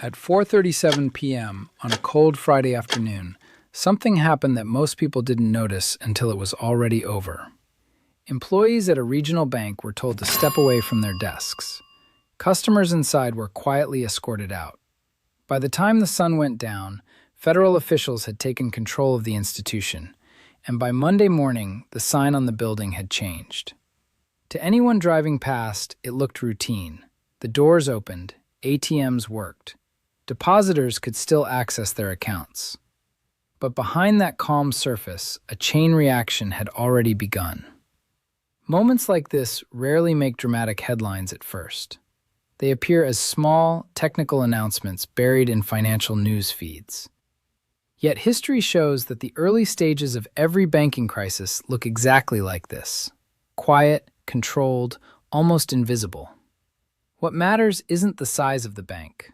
At 4:37 p.m. on a cold Friday afternoon, something happened that most people didn't notice until it was already over. Employees at a regional bank were told to step away from their desks. Customers inside were quietly escorted out. By the time the sun went down, federal officials had taken control of the institution, and by Monday morning, the sign on the building had changed. To anyone driving past, it looked routine. The doors opened, ATMs worked. Depositors could still access their accounts. But behind that calm surface, a chain reaction had already begun. Moments like this rarely make dramatic headlines at first. They appear as small, technical announcements buried in financial news feeds. Yet history shows that the early stages of every banking crisis look exactly like this: quiet, controlled, almost invisible. What matters isn't the size of the bank.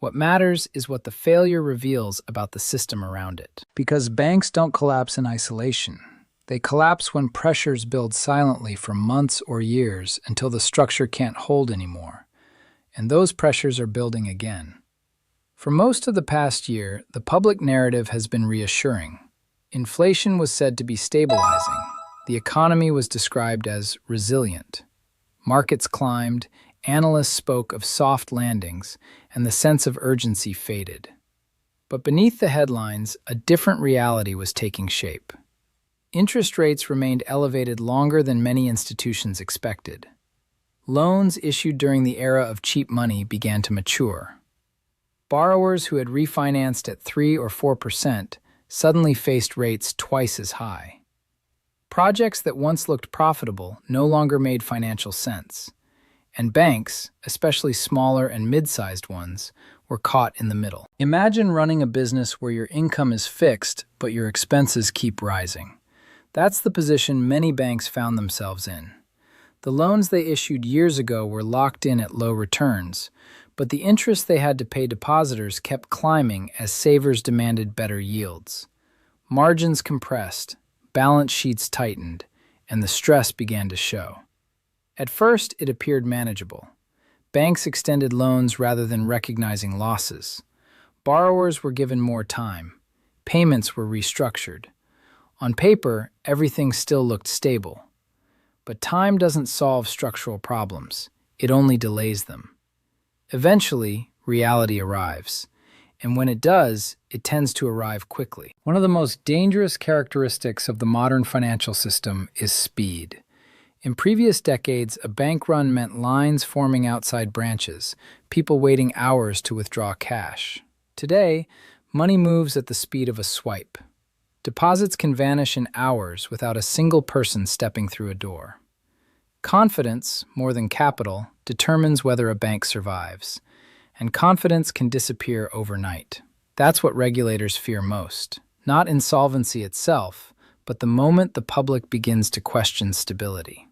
What matters is what the failure reveals about the system around it. Because banks don't collapse in isolation. They collapse when pressures build silently for months or years until the structure can't hold anymore. And those pressures are building again. For most of the past year, the public narrative has been reassuring. Inflation was said to be stabilizing. The economy was described as resilient. Markets climbed, analysts spoke of soft landings, and the sense of urgency faded. But beneath the headlines, a different reality was taking shape. Interest rates remained elevated longer than many institutions expected. Loans issued during the era of cheap money began to mature. Borrowers who had refinanced at 3 or 4% suddenly faced rates twice as high. Projects that once looked profitable no longer made financial sense. And banks, especially smaller and mid-sized ones, were caught in the middle. Imagine running a business where your income is fixed, but your expenses keep rising. That's the position many banks found themselves in. The loans they issued years ago were locked in at low returns, but the interest they had to pay depositors kept climbing as savers demanded better yields. Margins compressed, balance sheets tightened, and the stress began to show. At first, it appeared manageable. Banks extended loans rather than recognizing losses. Borrowers were given more time. Payments were restructured. On paper, everything still looked stable. But time doesn't solve structural problems. It only delays them. Eventually, reality arrives. And when it does, it tends to arrive quickly. One of the most dangerous characteristics of the modern financial system is speed. In previous decades, a bank run meant lines forming outside branches, people waiting hours to withdraw cash. Today, money moves at the speed of a swipe. Deposits can vanish in hours without a single person stepping through a door. Confidence, more than capital, determines whether a bank survives. And confidence can disappear overnight. That's what regulators fear most. Not insolvency itself, but the moment the public begins to question stability.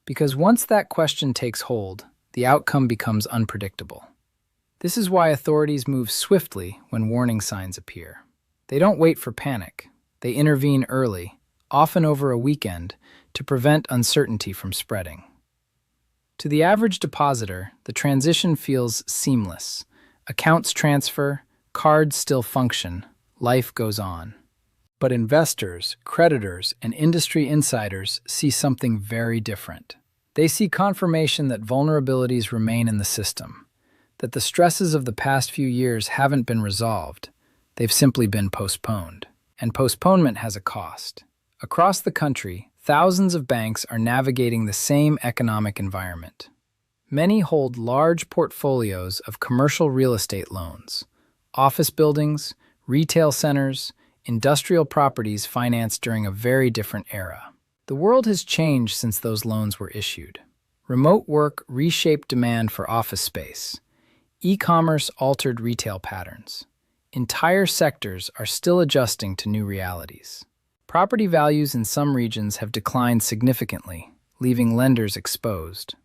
Because once that question takes hold, the outcome becomes unpredictable. This is why authorities move swiftly when warning signs appear. They don't wait for panic. They intervene early, often over a weekend, to prevent uncertainty from spreading. To the average depositor, the transition feels seamless. Accounts transfer, cards still function, life goes on. But investors, creditors, and industry insiders see something very different. They see confirmation that vulnerabilities remain in the system, that the stresses of the past few years haven't been resolved. They've simply been postponed. And postponement has a cost. Across the country, thousands of banks are navigating the same economic environment. Many hold large portfolios of commercial real estate loans, office buildings, retail centers, industrial properties financed during a very different era. The world has changed since those loans were issued. Remote work reshaped demand for office space. E-commerce altered retail patterns. Entire sectors are still adjusting to new realities. Property values in some regions have declined significantly, leaving lenders exposed.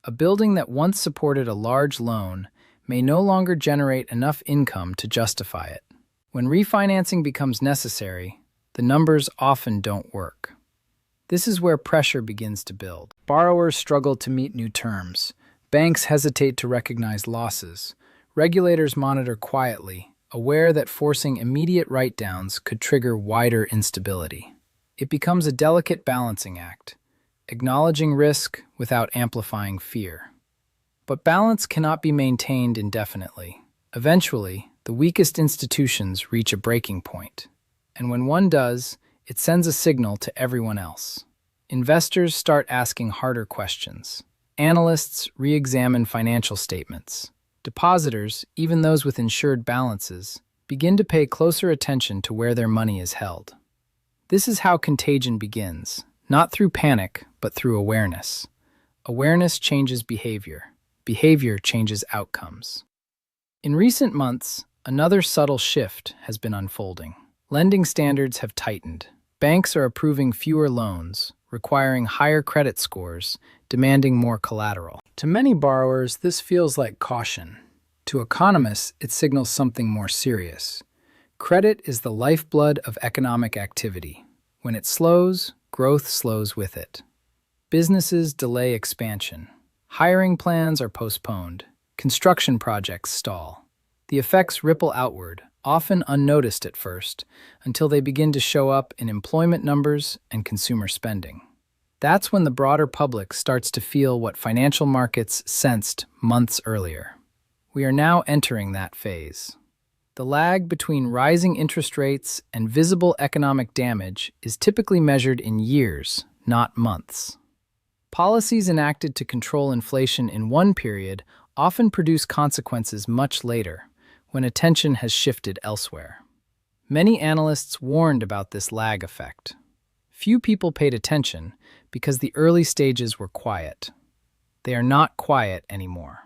A building that once supported a large loan may no longer generate enough income to justify it. When refinancing becomes necessary, the numbers often don't work. This is where pressure begins to build. Borrowers struggle to meet new terms. Banks hesitate to recognize losses. Regulators monitor quietly, aware that forcing immediate write-downs could trigger wider instability. It becomes a delicate balancing act, acknowledging risk without amplifying fear. But balance cannot be maintained indefinitely. Eventually, the weakest institutions reach a breaking point, and when one does, it sends a signal to everyone else. Investors start asking harder questions. Analysts re-examine financial statements. Depositors, even those with insured balances, begin to pay closer attention to where their money is held. This is how contagion begins, not through panic, but through awareness. Awareness changes behavior. Behavior changes outcomes. In recent months, another subtle shift has been unfolding. Lending standards have tightened. Banks are approving fewer loans, requiring higher credit scores, demanding more collateral. To many borrowers, this feels like caution. To economists, it signals something more serious. Credit is the lifeblood of economic activity. When it slows, growth slows with it. Businesses delay expansion. Hiring plans are postponed. Construction projects stall. The effects ripple outward, often unnoticed at first, until they begin to show up in employment numbers and consumer spending. That's when the broader public starts to feel what financial markets sensed months earlier. We are now entering that phase. The lag between rising interest rates and visible economic damage is typically measured in years, not months. Policies enacted to control inflation in one period often produce consequences much later, when attention has shifted elsewhere. Many analysts warned about this lag effect. Few people paid attention because the early stages were quiet. They are not quiet anymore.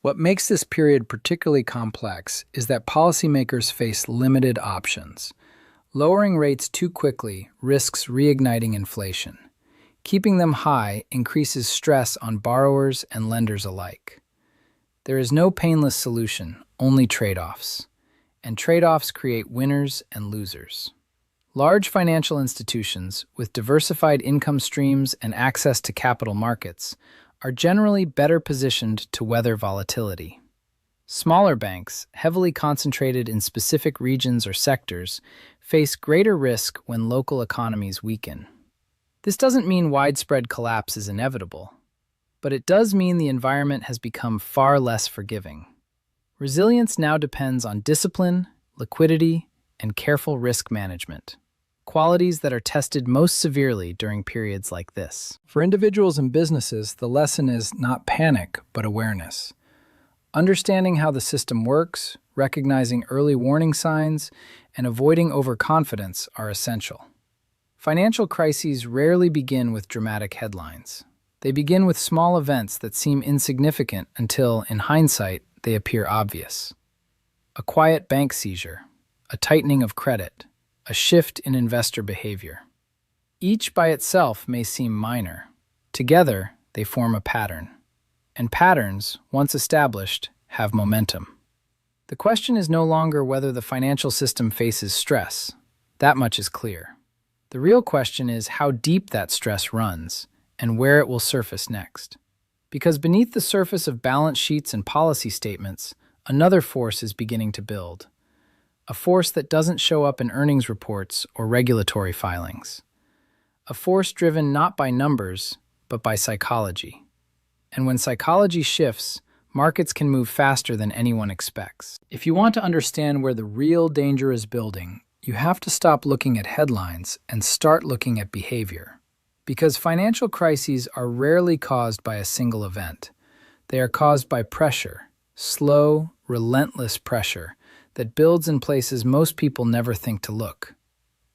What makes this period particularly complex is that policymakers face limited options. Lowering rates too quickly risks reigniting inflation. Keeping them high increases stress on borrowers and lenders alike. There is no painless solution, only trade-offs. And trade-offs create winners and losers. Large financial institutions with diversified income streams and access to capital markets are generally better positioned to weather volatility. Smaller banks, heavily concentrated in specific regions or sectors, face greater risk when local economies weaken. This doesn't mean widespread collapse is inevitable, but it does mean the environment has become far less forgiving. Resilience now depends on discipline, liquidity, and careful risk management, qualities that are tested most severely during periods like this. For individuals and businesses, the lesson is not panic, but awareness. Understanding how the system works, recognizing early warning signs, and avoiding overconfidence are essential. Financial crises rarely begin with dramatic headlines. They begin with small events that seem insignificant until, in hindsight, they appear obvious. A quiet bank seizure, a tightening of credit, a shift in investor behavior. Each by itself may seem minor. Together, they form a pattern. And patterns, once established, have momentum. The question is no longer whether the financial system faces stress. That much is clear. The real question is how deep that stress runs and where it will surface next. Because beneath the surface of balance sheets and policy statements, another force is beginning to build. A force that doesn't show up in earnings reports or regulatory filings. A force driven not by numbers, but by psychology. And when psychology shifts, markets can move faster than anyone expects. If you want to understand where the real danger is building, you have to stop looking at headlines and start looking at behavior. Because financial crises are rarely caused by a single event. They are caused by pressure, slow, relentless pressure that builds in places most people never think to look.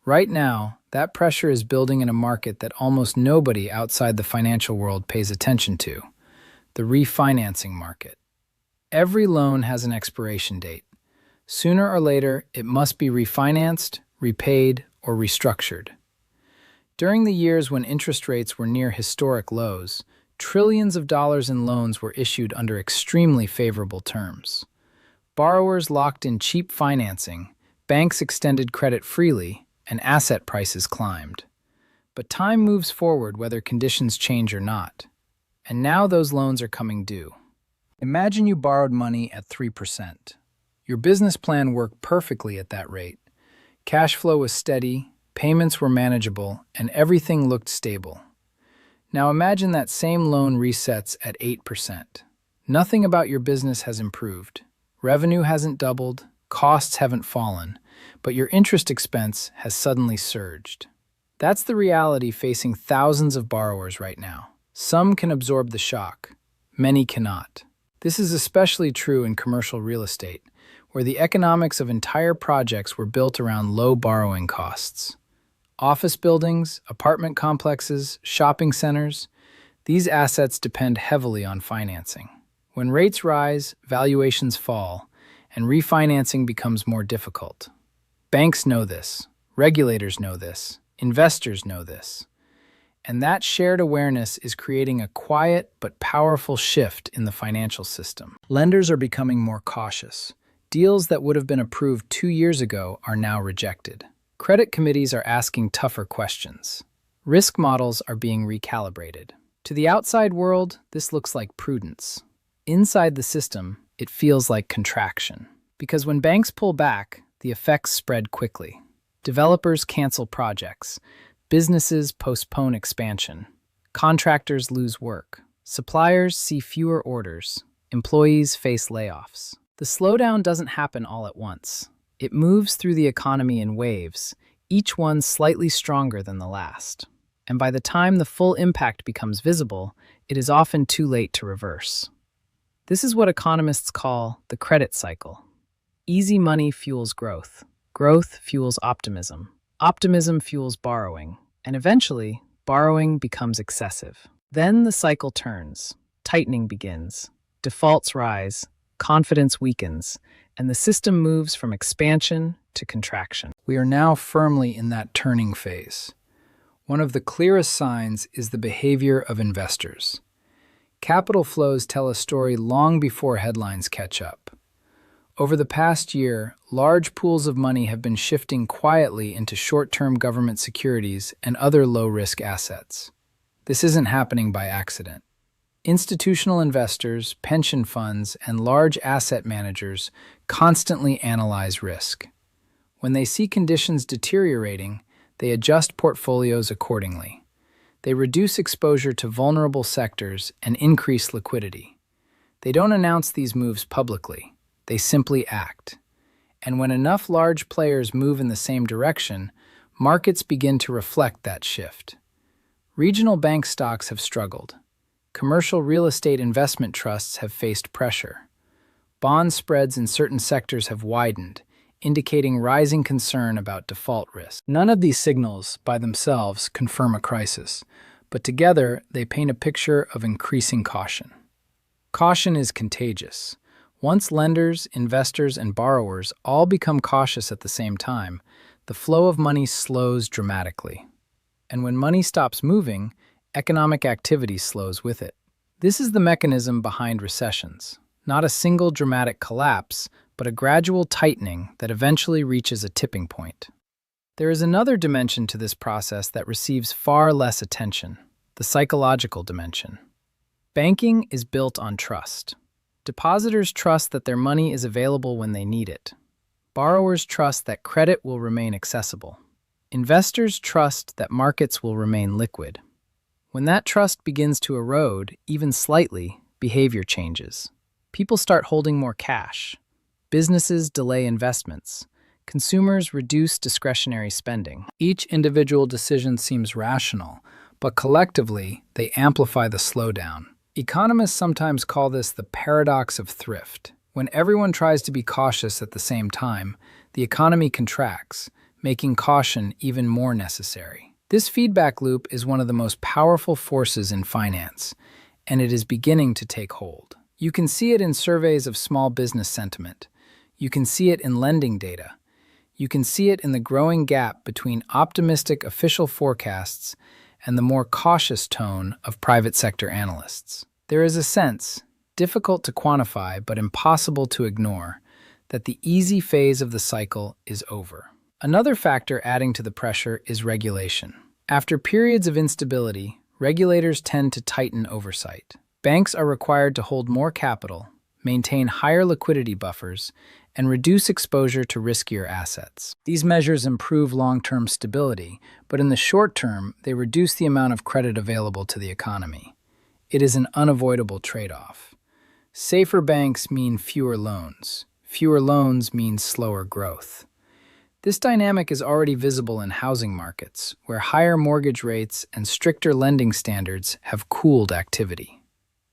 Right now, that pressure is building in a market that almost nobody outside the financial world pays attention to, the refinancing market. Every loan has an expiration date. Sooner or later, it must be refinanced, repaid, or restructured. During the years when interest rates were near historic lows, trillions of dollars in loans were issued under extremely favorable terms. Borrowers locked in cheap financing, banks extended credit freely, and asset prices climbed. But time moves forward whether conditions change or not. And now those loans are coming due. Imagine you borrowed money at 3%. Your business plan worked perfectly at that rate. Cash flow was steady, payments were manageable, and everything looked stable. Now imagine that same loan resets at 8%. Nothing about your business has improved. Revenue hasn't doubled, costs haven't fallen, but your interest expense has suddenly surged. That's the reality facing thousands of borrowers right now. Some can absorb the shock, many cannot. This is especially true in commercial real estate, where the economics of entire projects were built around low borrowing costs. Office buildings, apartment complexes, shopping centers, these assets depend heavily on financing. When rates rise, valuations fall, and refinancing becomes more difficult. Banks know this, regulators know this, investors know this. And that shared awareness is creating a quiet but powerful shift in the financial system. Lenders are becoming more cautious. Deals that would have been approved 2 years ago are now rejected. Credit committees are asking tougher questions. Risk models are being recalibrated. To the outside world, this looks like prudence. Inside the system, it feels like contraction. Because when banks pull back, the effects spread quickly. Developers cancel projects. Businesses postpone expansion. Contractors lose work. Suppliers see fewer orders. Employees face layoffs. The slowdown doesn't happen all at once. It moves through the economy in waves, each one slightly stronger than the last. And by the time the full impact becomes visible, it is often too late to reverse. This is what economists call the credit cycle. Easy money fuels growth. Growth fuels optimism. Optimism fuels borrowing. And eventually, borrowing becomes excessive. Then the cycle turns. Tightening begins. Defaults rise. Confidence weakens. And the system moves from expansion to contraction. We are now firmly in that turning phase. One of the clearest signs is the behavior of investors. Capital flows tell a story long before headlines catch up. Over the past year, large pools of money have been shifting quietly into short-term government securities and other low-risk assets. This isn't happening by accident. Institutional investors, pension funds, and large asset managers constantly analyze risk. When they see conditions deteriorating, they adjust portfolios accordingly. They reduce exposure to vulnerable sectors and increase liquidity. They don't announce these moves publicly. They simply act. And when enough large players move in the same direction, markets begin to reflect that shift. Regional bank stocks have struggled. Commercial real estate investment trusts have faced pressure. Bond spreads in certain sectors have widened, indicating rising concern about default risk. None of these signals, by themselves, confirm a crisis, but together they paint a picture of increasing caution. Caution is contagious. Once lenders, investors, and borrowers all become cautious at the same time, the flow of money slows dramatically. And when money stops moving, economic activity slows with it. This is the mechanism behind recessions. Not a single dramatic collapse, but a gradual tightening that eventually reaches a tipping point. There is another dimension to this process that receives far less attention, the psychological dimension. Banking is built on trust. Depositors trust that their money is available when they need it. Borrowers trust that credit will remain accessible. Investors trust that markets will remain liquid. When that trust begins to erode, even slightly, behavior changes. People start holding more cash. Businesses delay investments. Consumers reduce discretionary spending. Each individual decision seems rational, but collectively, they amplify the slowdown. Economists sometimes call this the paradox of thrift. When everyone tries to be cautious at the same time, the economy contracts, making caution even more necessary. This feedback loop is one of the most powerful forces in finance, and it is beginning to take hold. You can see it in surveys of small business sentiment. You can see it in lending data. You can see it in the growing gap between optimistic official forecasts and the more cautious tone of private sector analysts. There is a sense, difficult to quantify but impossible to ignore, that the easy phase of the cycle is over. Another factor adding to the pressure is regulation. After periods of instability, regulators tend to tighten oversight. Banks are required to hold more capital, maintain higher liquidity buffers, and reduce exposure to riskier assets. These measures improve long-term stability, but in the short term, they reduce the amount of credit available to the economy. It is an unavoidable trade-off. Safer banks mean fewer loans. Fewer loans mean slower growth. This dynamic is already visible in housing markets, where higher mortgage rates and stricter lending standards have cooled activity.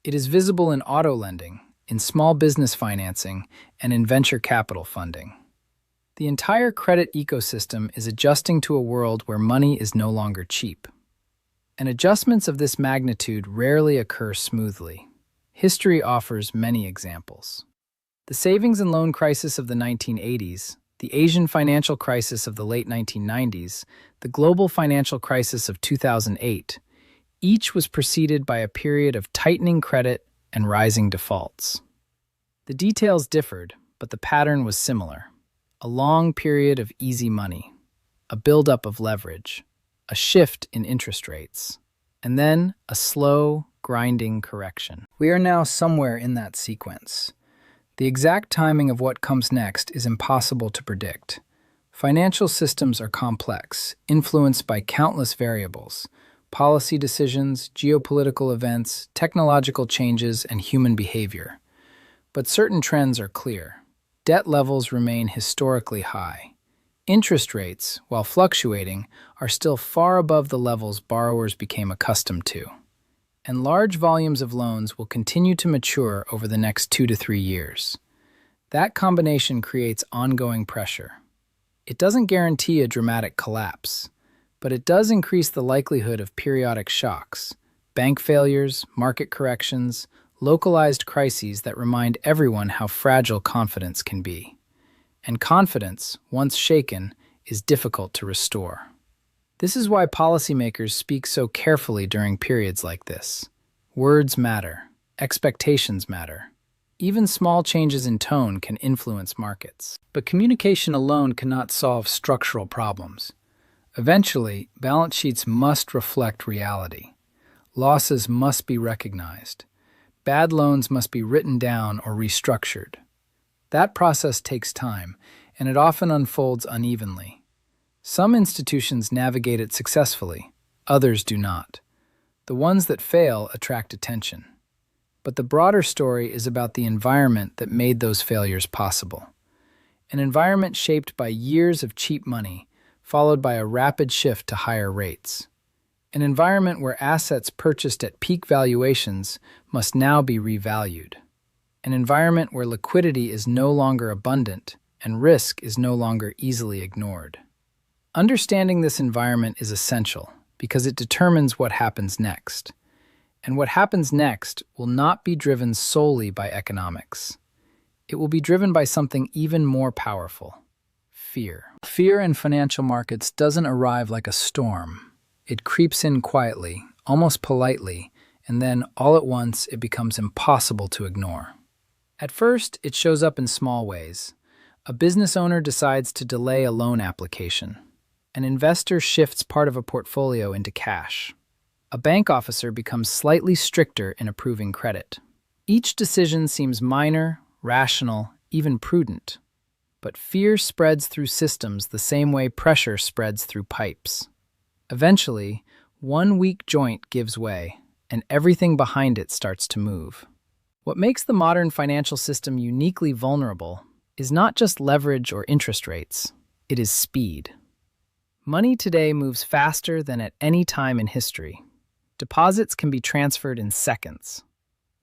It is visible in auto lending, in small business financing, and in venture capital funding. The entire credit ecosystem is adjusting to a world where money is no longer cheap. And adjustments of this magnitude rarely occur smoothly. History offers many examples. The savings and loan crisis of the 1980s, the Asian financial crisis of the late 1990s, the global financial crisis of 2008, each was preceded by a period of tightening credit and rising defaults. The details differed, but the pattern was similar. A long period of easy money, a buildup of leverage, a shift in interest rates, and then a slow, grinding correction. We are now somewhere in that sequence. The exact timing of what comes next is impossible to predict. Financial systems are complex, influenced by countless variables: policy decisions, geopolitical events, technological changes, and human behavior. But certain trends are clear. Debt levels remain historically high. Interest rates, while fluctuating, are still far above the levels borrowers became accustomed to. And large volumes of loans will continue to mature over the next 2 to 3 years. That combination creates ongoing pressure. It doesn't guarantee a dramatic collapse, but it does increase the likelihood of periodic shocks, bank failures, market corrections, localized crises that remind everyone how fragile confidence can be. And confidence, once shaken, is difficult to restore. This is why policymakers speak so carefully during periods like this. Words matter. Expectations matter. Even small changes in tone can influence markets. But communication alone cannot solve structural problems. Eventually, balance sheets must reflect reality. Losses must be recognized. Bad loans must be written down or restructured. That process takes time, and it often unfolds unevenly. Some institutions navigate it successfully, others do not. The ones that fail attract attention. But the broader story is about the environment that made those failures possible. An environment shaped by years of cheap money, followed by a rapid shift to higher rates. An environment where assets purchased at peak valuations must now be revalued. An environment where liquidity is no longer abundant and risk is no longer easily ignored. Understanding this environment is essential because it determines what happens next. And what happens next will not be driven solely by economics. It will be driven by something even more powerful: fear. Fear in financial markets doesn't arrive like a storm. It creeps in quietly, almost politely, and then all at once it becomes impossible to ignore. At first, it shows up in small ways. A business owner decides to delay a loan application. An investor shifts part of a portfolio into cash. A bank officer becomes slightly stricter in approving credit. Each decision seems minor, rational, even prudent. But fear spreads through systems the same way pressure spreads through pipes. Eventually, one weak joint gives way, and everything behind it starts to move. What makes the modern financial system uniquely vulnerable is not just leverage or interest rates, it is speed. Money today moves faster than at any time in history. Deposits can be transferred in seconds.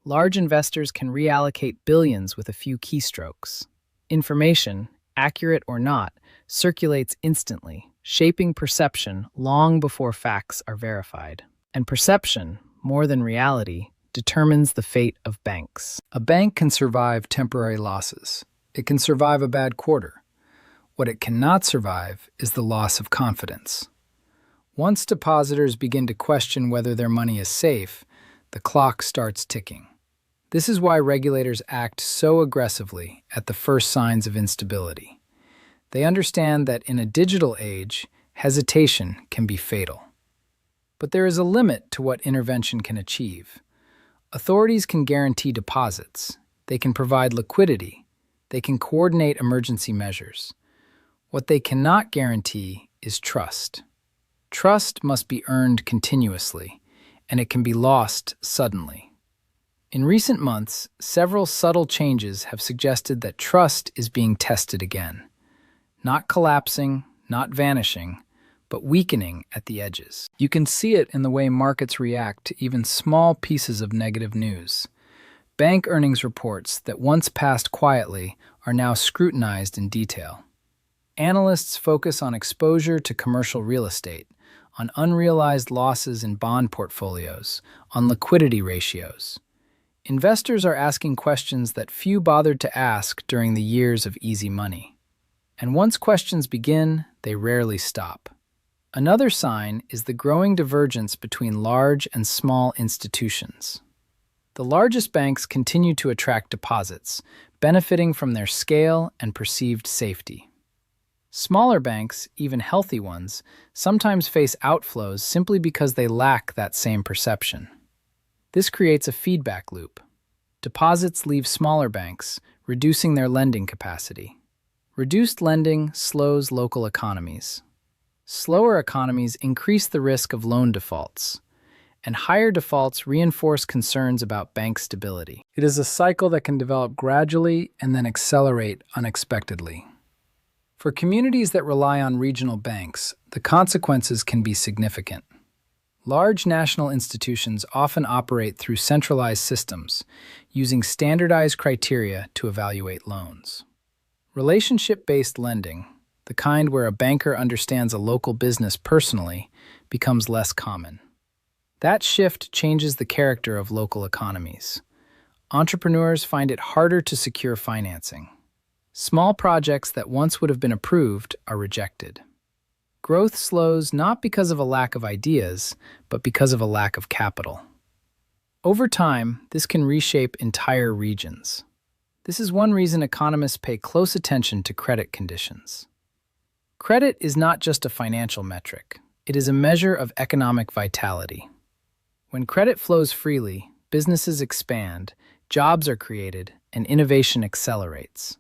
Large investors can reallocate billions with a few keystrokes. Information, accurate or not, circulates instantly, shaping perception long before facts are verified. And perception, more than reality, determines the fate of banks. A bank can survive temporary losses. It can survive a bad quarter. What it cannot survive is the loss of confidence. Once depositors begin to question whether their money is safe, the clock starts ticking. This is why regulators act so aggressively at the first signs of instability. They understand that in a digital age, hesitation can be fatal. But there is a limit to what intervention can achieve. Authorities can guarantee deposits, They can provide liquidity. They can coordinate emergency measures. What they cannot guarantee is trust. Trust must be earned continuously, and it can be lost suddenly. In recent months, several subtle changes have suggested that trust is being tested again. Not collapsing, not vanishing, but weakening at the edges. You can see it in the way markets react to even small pieces of negative news. Bank earnings reports that once passed quietly are now scrutinized in detail. Analysts focus on exposure to commercial real estate, on unrealized losses in bond portfolios, on liquidity ratios. Investors are asking questions that few bothered to ask during the years of easy money. And once questions begin, they rarely stop. Another sign is the growing divergence between large and small institutions. The largest banks continue to attract deposits, benefiting from their scale and perceived safety. Smaller banks, even healthy ones, sometimes face outflows simply because they lack that same perception. This creates a feedback loop. Deposits leave smaller banks, reducing their lending capacity. Reduced lending slows local economies. Slower economies increase the risk of loan defaults, and higher defaults reinforce concerns about bank stability. It is a cycle that can develop gradually and then accelerate unexpectedly. For communities that rely on regional banks, the consequences can be significant. Large national institutions often operate through centralized systems, using standardized criteria to evaluate loans. Relationship-based lending, the kind where a banker understands a local business personally, becomes less common. That shift changes the character of local economies. Entrepreneurs find it harder to secure financing. Small projects that once would have been approved are rejected. Growth slows not because of a lack of ideas, but because of a lack of capital. Over time, this can reshape entire regions. This is one reason economists pay close attention to credit conditions. Credit is not just a financial metric. It is a measure of economic vitality. When credit flows freely, businesses expand, jobs are created, and innovation accelerates.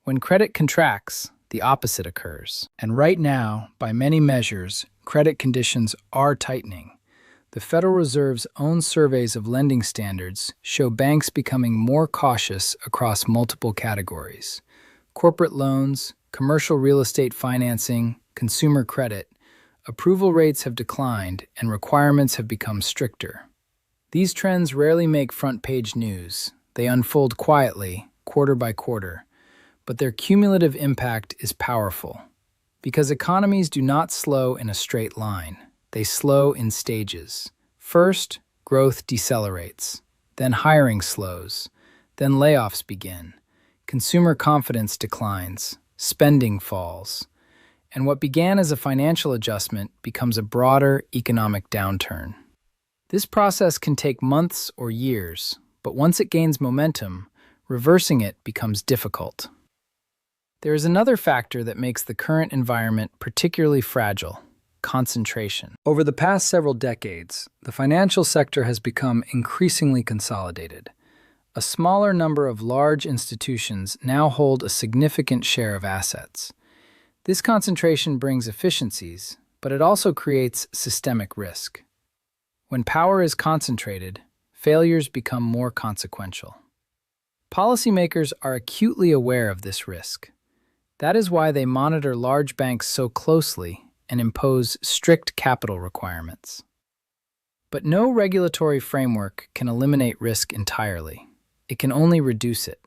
When credit contracts, the opposite occurs. And right now, by many measures, credit conditions are tightening. The Federal Reserve's own surveys of lending standards show banks becoming more cautious across multiple categories. Corporate loans, commercial real estate financing, consumer credit. Approval rates have declined and requirements have become stricter. These trends rarely make front-page news. They unfold quietly, quarter by quarter. But their cumulative impact is powerful. Because economies do not slow in a straight line. They slow in stages. First, growth decelerates. Then hiring slows. Then layoffs begin. Consumer confidence declines. Spending falls. And what began as a financial adjustment becomes a broader economic downturn. This process can take months or years, but once it gains momentum, reversing it becomes difficult. There is another factor that makes the current environment particularly fragile: concentration. Over the past several decades, the financial sector has become increasingly consolidated. A smaller number of large institutions now hold a significant share of assets. This concentration brings efficiencies, but it also creates systemic risk. When power is concentrated, failures become more consequential. Policymakers are acutely aware of this risk. That is why they monitor large banks so closely and impose strict capital requirements. But no regulatory framework can eliminate risk entirely. It can only reduce it.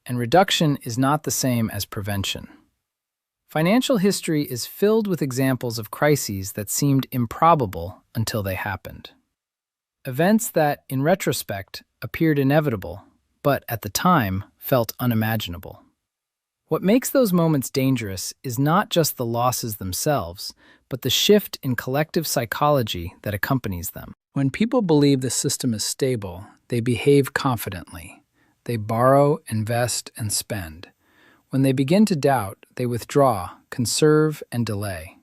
And reduction is not the same as prevention. Financial history is filled with examples of crises that seemed improbable until they happened. Events that, in retrospect, appeared inevitable, but at the time felt unimaginable. What makes those moments dangerous is not just the losses themselves, but the shift in collective psychology that accompanies them. When people believe the system is stable, they behave confidently. They borrow, invest, and spend. When they begin to doubt, they withdraw, conserve, and delay.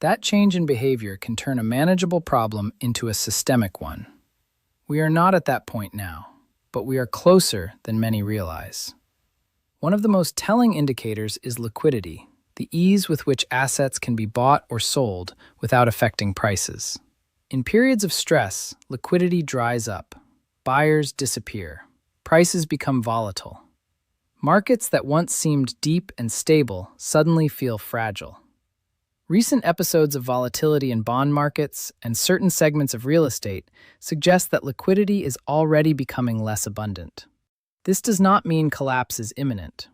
That change in behavior can turn a manageable problem into a systemic one. We are not at that point now. but we are closer than many realize. One of the most telling indicators is liquidity, the ease with which assets can be bought or sold without affecting prices. In periods of stress, liquidity dries up, buyers disappear, prices become volatile. Markets that once seemed deep and stable suddenly feel fragile. Recent episodes of volatility in bond markets and certain segments of real estate suggest that liquidity is already becoming less abundant. This does not mean collapse is imminent,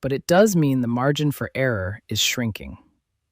but it does mean the margin for error is shrinking.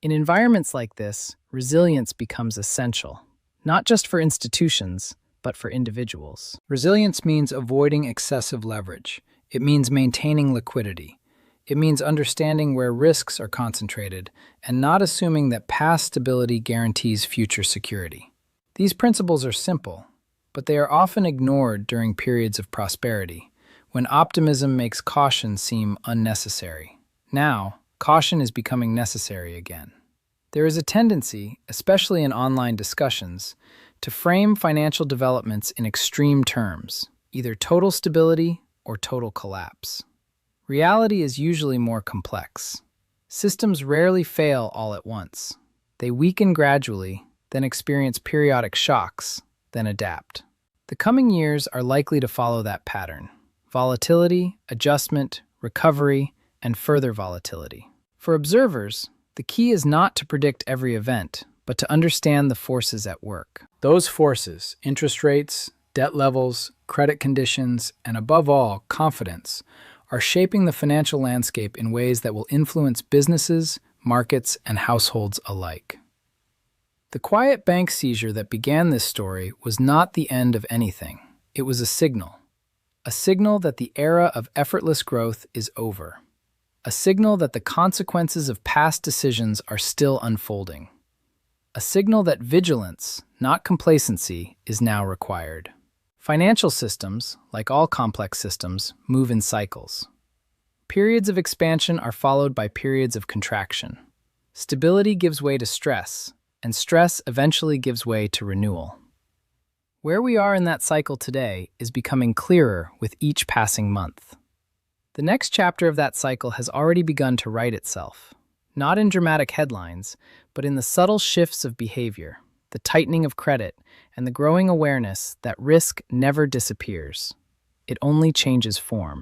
In environments like this, resilience becomes essential, not just for institutions, but for individuals. Resilience means avoiding excessive leverage. It means maintaining liquidity. It means understanding where risks are concentrated and not assuming that past stability guarantees future security. These principles are simple, but they are often ignored during periods of prosperity, when optimism makes caution seem unnecessary. Now, caution is becoming necessary again. There is a tendency, especially in online discussions, to frame financial developments in extreme terms, either total stability or total collapse. Reality is usually more complex. Systems rarely fail all at once. They weaken gradually, then experience periodic shocks, then adapt. The coming years are likely to follow that pattern: volatility, adjustment, recovery, and further volatility. For observers, the key is not to predict every event, but to understand the forces at work. Those forces, interest rates, debt levels, credit conditions, and above all, confidence, are shaping the financial landscape in ways that will influence businesses, markets, and households alike. The quiet bank seizure that began this story was not the end of anything. It was a signal that the era of effortless growth is over, a signal that the consequences of past decisions are still unfolding, a signal that vigilance, not complacency, is now required. Financial systems, like all complex systems, move in cycles. Periods of expansion are followed by periods of contraction. Stability gives way to stress, and stress eventually gives way to renewal. Where we are in that cycle today is becoming clearer with each passing month. The next chapter of that cycle has already begun to write itself, not in dramatic headlines, but in the subtle shifts of behavior, the tightening of credit, and the growing awareness that risk never disappears. It only changes form.